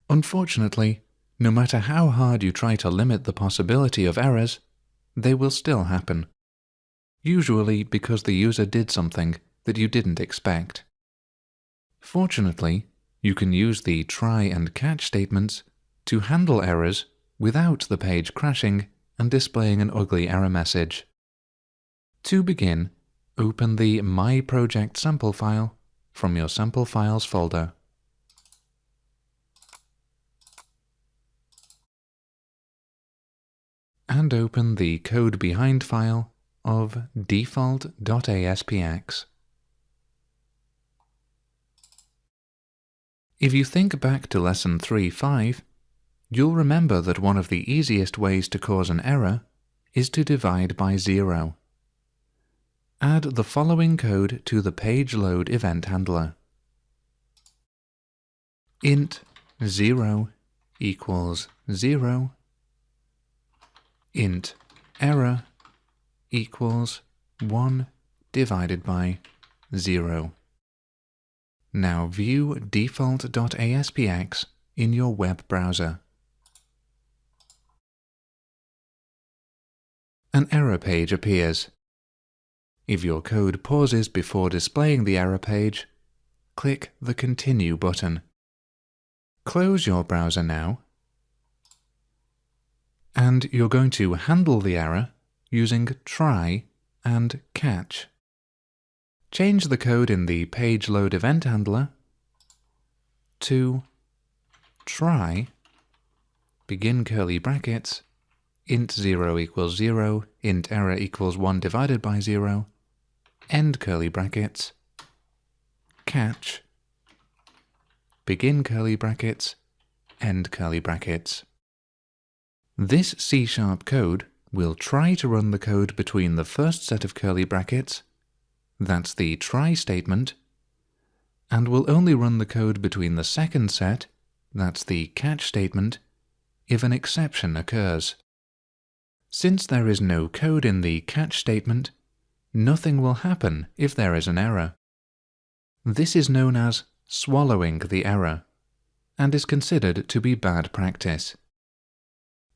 Unfortunately, no matter how hard you try to limit the possibility of errors, they will still happen. Usually because the user did something that you didn't expect. Fortunately, you can use the try and catch statements to handle errors without the page crashing and displaying an ugly error message. To begin, open the My Project sample file from your Sample Files folder. And open the code behind file of default.aspx. If you think back to Lesson 3.5, you'll remember that one of the easiest ways to cause an error is to divide by 0. Add the following code to the page load event handler. Int 0 equals 0. Int error equals 1 divided by 0. Now view default.aspx in your web browser. An error page appears. If your code pauses before displaying the error page, click the Continue button. Close your browser now, and you're going to handle the error using try and catch. Change the code in the page load event handler to try, begin curly brackets, int 0 equals 0, int error equals 1 divided by 0, end curly brackets, catch, begin curly brackets, end curly brackets. This C# code will try to run the code between the first set of curly brackets, that's the try statement, and will only run the code between the second set, that's the catch statement, if an exception occurs. Since there is no code in the catch statement, nothing will happen if there is an error. This is known as swallowing the error, and is considered to be bad practice.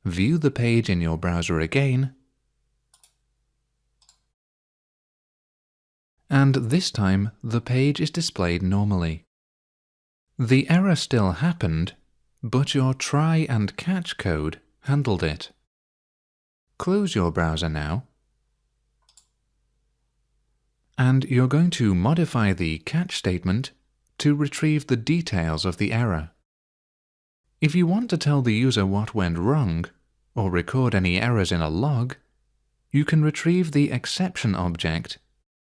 View the page in your browser again, and this time the page is displayed normally. The error still happened, but your try and catch code handled it. Close your browser now, and you're going to modify the catch statement to retrieve the details of the error. If you want to tell the user what went wrong, or record any errors in a log, you can retrieve the exception object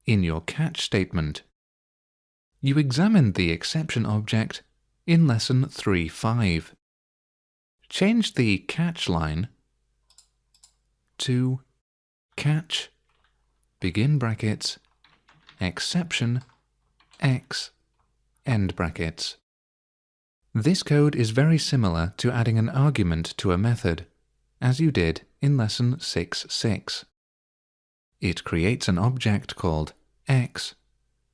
in your catch statement. You examined the exception object in Lesson 3.5. Change the catch line to catch, begin brackets, exception, x, end brackets. This code is very similar to adding an argument to a method, as you did in Lesson 6.6. It creates an object called x,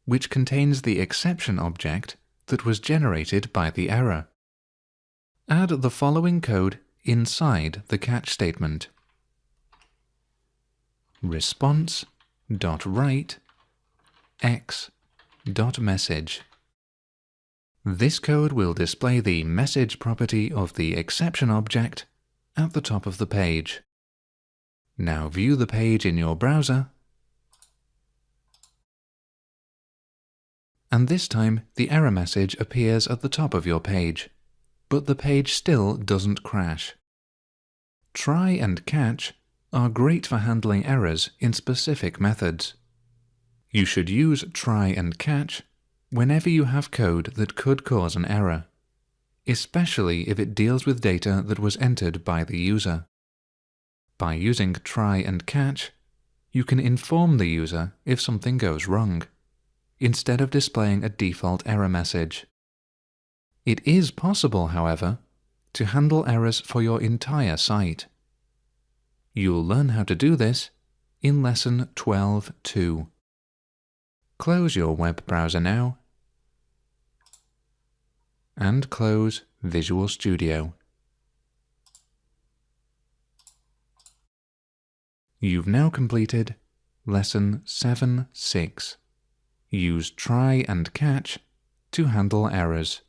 which contains the exception object that was generated by the error. Add the following code inside the catch statement. Response.write x.message. This code will display the message property of the exception object at the top of the page. Now view the page in your browser, and this time the error message appears at the top of your page, but the page still doesn't crash. Try and catch are great for handling errors in specific methods. You should use try and catch whenever you have code that could cause an error, especially if it deals with data that was entered by the user. By using try and catch, you can inform the user if something goes wrong, instead of displaying a default error message. It is possible, however, to handle errors for your entire site. You'll learn how to do this in Lesson 12.2. Close your web browser now, and close Visual Studio. You've now completed Lesson 7.6. Use try and catch to handle errors.